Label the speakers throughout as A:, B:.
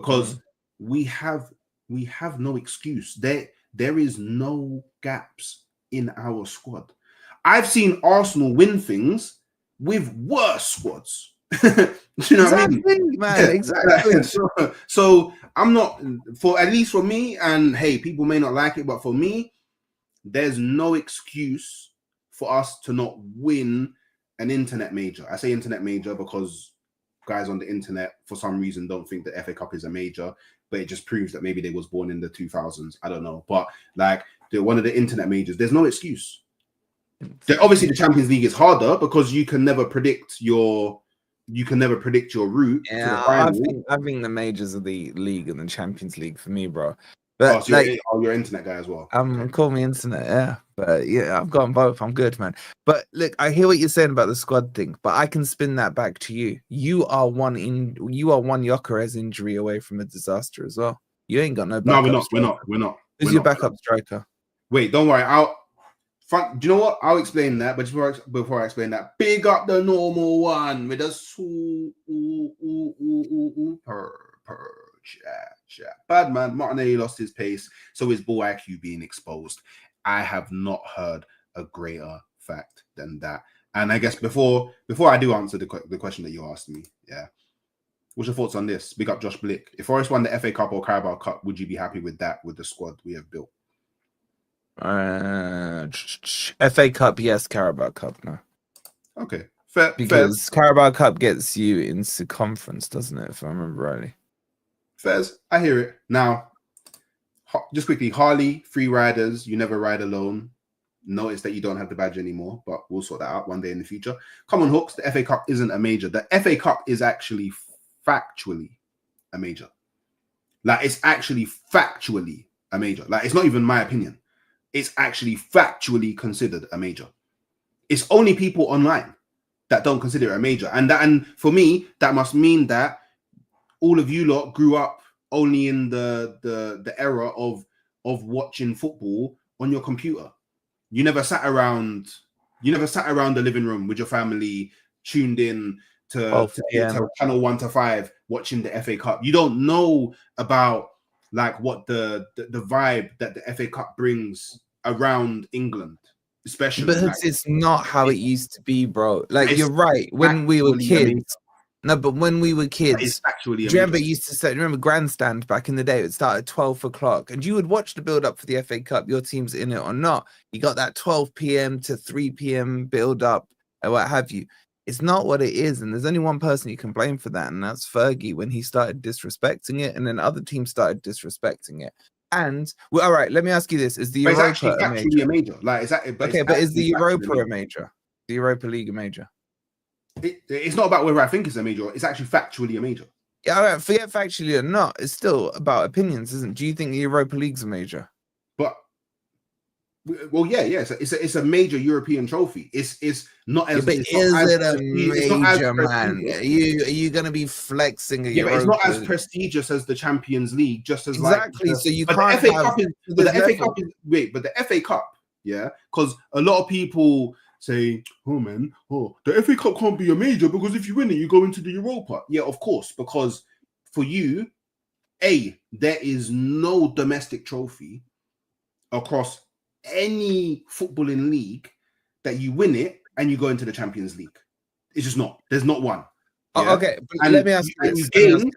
A: because we have no excuse. There is no gaps in our squad. I've seen Arsenal win things with worse squads. Do you know what I mean?
B: Man, exactly.
A: So I'm not, at least for me, and hey, people may not like it, but for me, there's no excuse for us to not win an internet major. I say internet major because guys on the internet, for some reason, don't think the FA Cup is a major, but it just proves that maybe they was born in the 2000s. I don't know. But like one of the internet majors, there's no excuse. Obviously, the Champions League is harder because you can never predict your route.
B: Yeah,
A: to the final.
B: I think the majors of the league and the Champions League for me, bro. But
A: so you're an internet guy as well.
B: Call me internet, yeah. But yeah, I've got both. I'm good, man. But look, I hear what you're saying about the squad thing, but I can spin that back to you. You are one Gyökeres injury away from a disaster as well. You ain't got no backup.
A: No, we're not.
B: Who's your backup striker?
A: Wait, don't worry. Do you know what? I'll explain that. But before I explain that, big up the normal one with a bad man. Martinelli lost his pace, so his ball IQ being exposed. I have not heard a greater fact than that. And I guess before I do answer the question that you asked me, yeah, what's your thoughts on this? Big up Josh Blick. If Forest won the FA Cup or Carabao Cup, would you be happy with that with the squad we have built?
B: FA Cup, yes. Carabao Cup, no.
A: Okay,
B: fair. Because Carabao Cup gets you into conference, doesn't it? If I remember rightly.
A: Fairs, I hear it. Now, just quickly, Harley, free riders, you never ride alone. Notice that you don't have the badge anymore, but we'll sort that out one day in the future. Come on, Hooks, the FA Cup isn't a major. The FA Cup is actually factually a major. Like, it's actually factually a major. Like, it's not even my opinion. It's actually factually considered a major. It's only people online that don't consider it a major. And for me, that must mean that all of you lot grew up only in the era of watching football on your computer. You never sat around the living room with your family, tuned in to channel 1 to 5 watching the FA Cup. You don't know about like what the vibe that the FA Cup brings around England, especially.
B: But
A: like,
B: it's not how it used to be, bro. Like, you're right. When we were kids, when we were kids, do you remember Grandstand back in the day? It would start at 12 o'clock, and you would watch the build up for the FA Cup. Your team's in it or not. You got that 12 p.m. to 3 p.m. build up, and what have you. It's not what it is, and there's only one person you can blame for that, and that's Fergie when he started disrespecting it, and then other teams started disrespecting it. And well, all right, let me ask you this: is the Europa a major?
A: Like, is
B: the Europa a major? The Europa League a major?
A: It's not about whether I think it's a major. It's actually factually a major.
B: Yeah, all right, forget factually or not. It's still about opinions, isn't it? Do you think the Europa League's a major?
A: But well, yeah. It's a major European trophy. It's not as.
B: Yeah, but is it a major, man? Are you going to be flexing?
A: Yeah, but it's not as prestigious as the Champions League. Just as
B: exactly. So you
A: but
B: can't.
A: The FA Cup is. But the FA Cup is. Wait, but the FA Cup, yeah, because a lot of people say, the FA Cup can't be a major because if you win it, you go into the Europa. Yeah, of course, because for you, there is no domestic trophy across any footballing league that you win it and you go into the Champions League. It's just not. There's not one.
B: Yeah? Oh, okay, and let me ask you.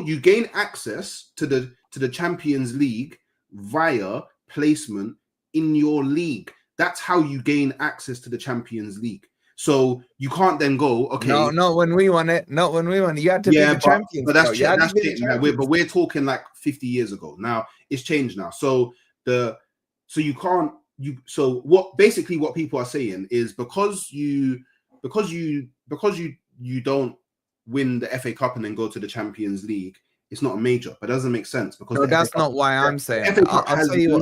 A: You gain access to the Champions League via placement in your league. That's how you gain access to the Champions League. So you can't then go, okay.
B: No, not when we won it. Not when we won it. You had to be the champions.
A: But that's changed. But we're talking like 50 years ago. Now it's changed now. So what people are saying is because you don't win the FA Cup and then go to the Champions League, it's not a major. But it doesn't make sense because
B: no, that's not why I'm saying it. I'll tell you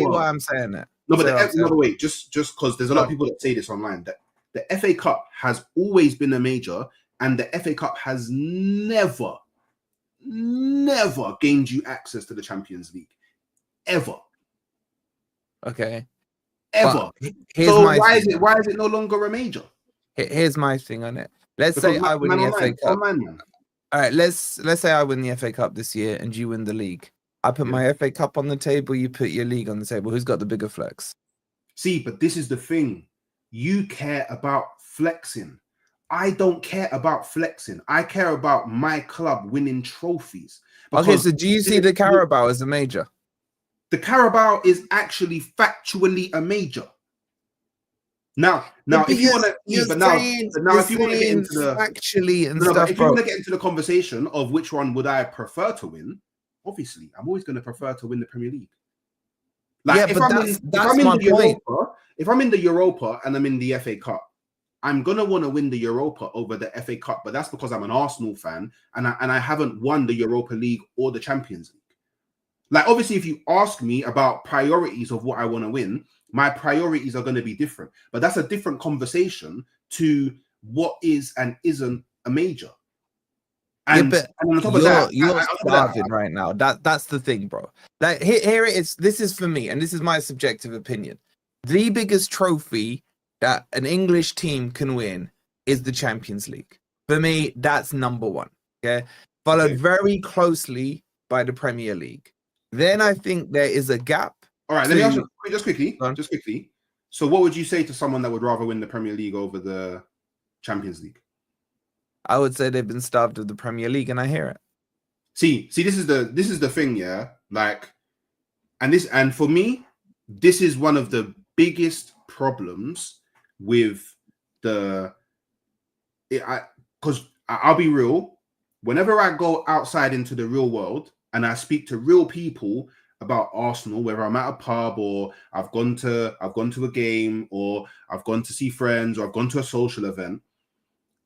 B: why I'm saying it.
A: No, but wait, just because there's a lot of people that say this online, that the FA Cup has always been a major, and the FA Cup has never gained you access to the Champions League, ever.
B: Okay.
A: Ever. So why is it no longer a major?
B: Here's my thing on it. Let's say I win the FA Cup. All right, let's say I win the FA Cup this year and you win the league. I put my FA Cup on the table, you put your league on the table. Who's got the bigger flex?
A: See, but this is the thing. You care about flexing. I don't care about flexing. I care about my club winning trophies.
B: Okay, so do you see the Carabao as a major?
A: The Carabao is actually factually a major. Now, if you want to, if you want to get into the
B: factually and stuff,
A: if you want to get into the conversation of which one would I prefer to win, obviously, I'm always going to prefer to win the Premier League. Like, if I'm in the Europa and I'm in the FA Cup, I'm gonna want to win the Europa over the FA Cup, but that's because I'm an Arsenal fan and I haven't won the Europa League or the Champions League. Like, obviously, if you ask me about priorities of what I want to win, my priorities are going to be different. But that's a different conversation to what is and isn't a major. And,
B: and on top of that, you're starving right now. That's the thing, bro. Like, here it is. This is for me, and this is my subjective opinion. The biggest trophy that an English team can win is the Champions League. For me, that's number one. Okay, followed very closely by the Premier League. Then I think there is a gap.
A: All right, let me ask you just quickly. So, what would you say to someone that would rather win the Premier League over the Champions League?
B: I would say they've been starved of the Premier League, and I hear it.
A: See, this is the thing, yeah. Like, and for me, this is one of the biggest problems with because I'll be real. Whenever I go outside into the real world and I speak to real people about Arsenal, whether I'm at a pub or I've gone to a game or I've gone to see friends or I've gone to a social event,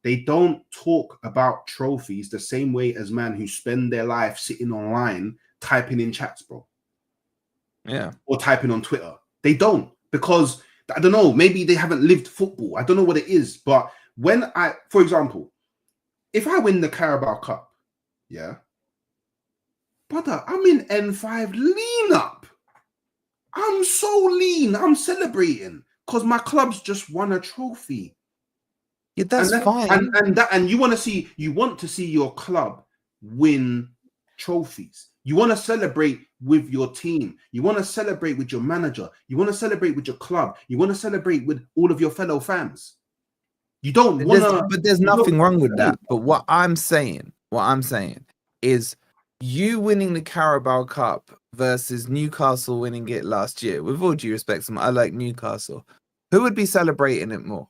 A: they don't talk about trophies the same way as men who spend their life sitting online typing in chats, bro.
B: Yeah.
A: Or typing on Twitter. They don't, because I don't know, maybe they haven't lived football. I don't know what it is. But for example, if I win the Carabao Cup, yeah, brother, I'm in N5 lean up. I'm so lean. I'm celebrating because my club's just won a trophy.
B: Yeah, that's fine.
A: And you want to see your club win trophies. You want to celebrate with your team. You want to celebrate with your manager. You want to celebrate with your club. You want to celebrate with all of your fellow fans. You don't want to.
B: But there's nothing wrong with that. But what I'm saying is you winning the Carabao Cup versus Newcastle winning it last year. With all due respect, I like Newcastle. Who would be celebrating it more?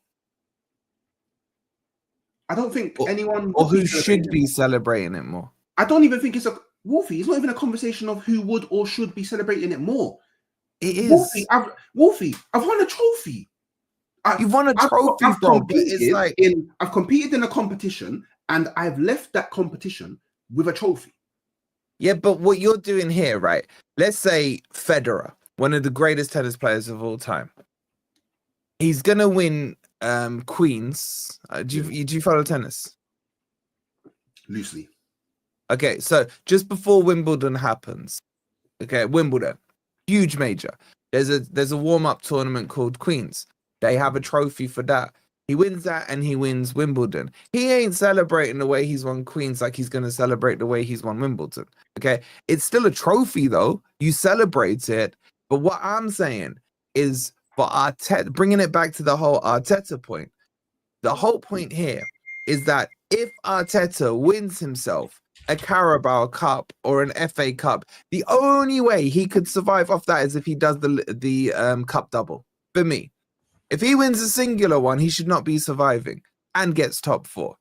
A: I don't think anyone.
B: Or who should be celebrating it more?
A: I don't even think it's a Wolfie. It's not even a conversation of who would or should be celebrating it more.
B: It is.
A: Wolfie, I've won a trophy.
B: You've won a trophy, bro. It's like
A: I've competed in a competition and I've left that competition with a trophy.
B: Yeah, but what you're doing here, right? Let's say Federer, one of the greatest tennis players of all time. He's gonna win Queens. Do you follow tennis?
A: Loosely.
B: Okay, so just before Wimbledon happens, Wimbledon, huge major. There's a warm-up tournament called Queens. They have a trophy for that. He wins that and he wins Wimbledon. He ain't celebrating the way he's won Queens like he's going to celebrate the way he's won Wimbledon. Okay, it's still a trophy though. You celebrate it. But what I'm saying is, for Arteta, bringing it back to the whole Arteta point, the whole point here is that if Arteta wins himself a Carabao Cup or an FA Cup, the only way he could survive off that is if he does the cup double. For me, if he wins a singular one, he should not be surviving and gets top 4.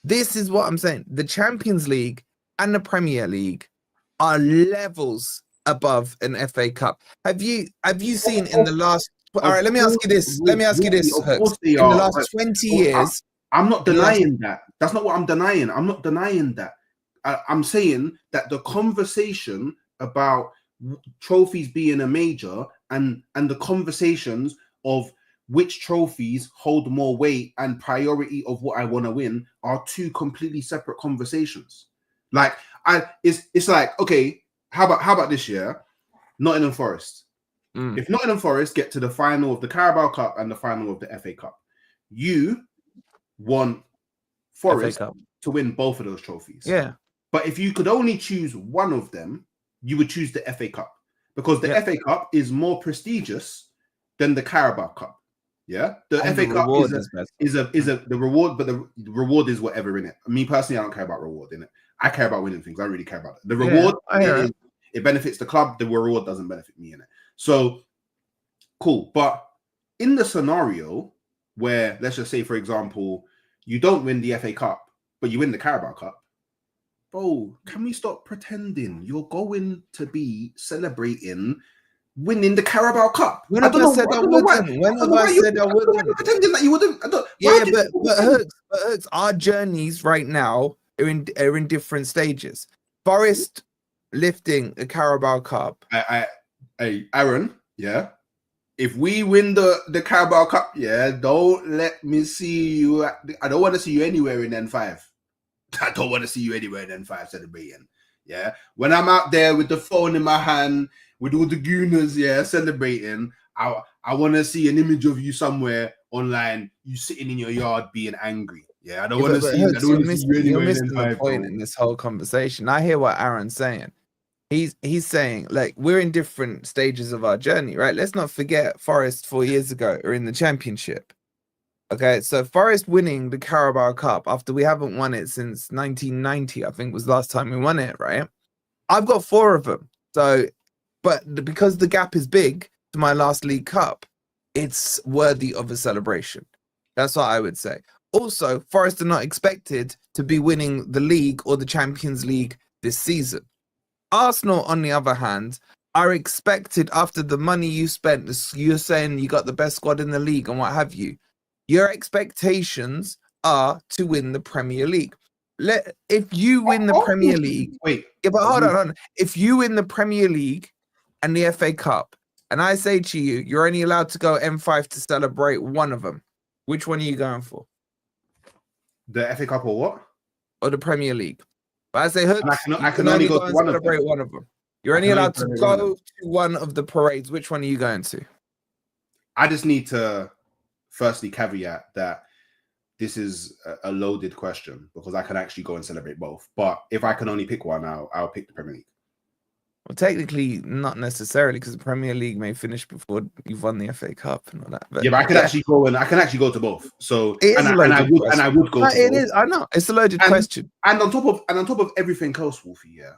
B: This is what I'm saying. The Champions League and the Premier League are levels above an FA Cup. Have you seen in the last? All right, let me ask you this. Hooks. In the last 20 years,
A: I'm not denying that. That's not what I'm denying. I'm not denying that. I'm saying that the conversation about trophies being a major and the conversations of which trophies hold more weight and priority of what I want to win are two completely separate conversations. Like it's like, okay, how about this year? Nottingham Forest. If Nottingham Forest get to the final of the Carabao Cup and the final of the FA Cup, you want Forest to win both of those trophies.
B: Yeah.
A: But if you could only choose one of them, you would choose the FA Cup because the FA Cup is more prestigious than the Carabao Cup. Yeah, the FA Cup is the reward, but the reward is whatever in it. Me personally, I don't care about reward in it. I care about winning things. I really care about it. The reward, it benefits the club. The reward doesn't benefit me in it. So cool. But in the scenario where, let's just say, for example, you don't win the FA Cup, but you win the Carabao Cup, bro, can we stop pretending you're going to be celebrating winning the Carabao Cup?
B: When have I said I wouldn't? When have I said I wouldn't?
A: Pretending that you wouldn't.
B: But Hooks, our journeys right now are in different stages. Forest lifting the Carabao Cup.
A: Aaron, yeah. If we win the Carabao Cup, yeah, don't let me see you. I don't want to see you anywhere in N5. I don't want to see you anywhere in N5 celebrating. Yeah. When I'm out there with the phone in my hand, with all the gooners, yeah, celebrating, I want to see an image of you somewhere online, you sitting in your yard being angry. Yeah, I don't want to see you anywhere.
B: You're missing the point in this whole conversation. I hear what Aaron's saying. He's saying, like, we're in different stages of our journey, right? Let's not forget Forest 4 years ago are in the Championship. Okay, so Forest winning the Carabao Cup after we haven't won it since 1990, I think was the last time we won it, right? I've got 4 of them. So, but because the gap is big to my last League Cup, it's worthy of a celebration. That's what I would say. Also, Forest are not expected to be winning the league or the Champions League this season. Arsenal, on the other hand, are expected after the money you spent. You're saying you got the best squad in the league and what have you. Your expectations are to win the Premier League. If you win the Premier League, but hold on. If you win the Premier League and the FA Cup, and I say to you, you're only allowed to go M5 to celebrate one of them, which one are you going for?
A: The FA Cup or what?
B: Or the Premier League? But I say, Hooks,
A: I can only go to
B: celebrate one of them. You're only allowed to go to one of the parades. Which one are you going to?
A: I just need to firstly caveat that this is a loaded question because I can actually go and celebrate both. But if I can only pick one, I'll pick the Premier League.
B: Well, technically, not necessarily, because the Premier League may finish before you've won the FA Cup and all that. But,
A: but I can actually go and I can actually go to both. So I would go.
B: It is. I know it's a loaded question.
A: And on top of everything else, Wolfie, yeah,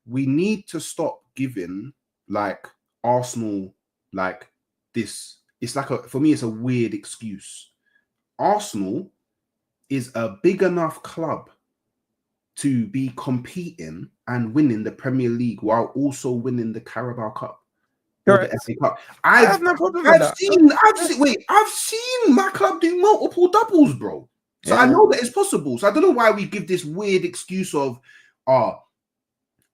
A: we need to stop giving like Arsenal like this. It's like for me, it's a weird excuse. Arsenal is a big enough club to be competing and winning the Premier League while also winning the Carabao Cup.
B: Correct.
A: The FA Cup.
B: I have no problem with that.
A: I've seen my club do multiple doubles, bro. So I know that it's possible. So I don't know why we give this weird excuse of, I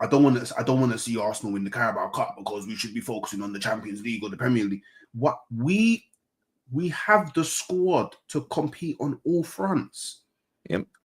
A: don't want to see Arsenal win the Carabao Cup because we should be focusing on the Champions League or the Premier League. What we have the squad to compete on all fronts.
B: Yep.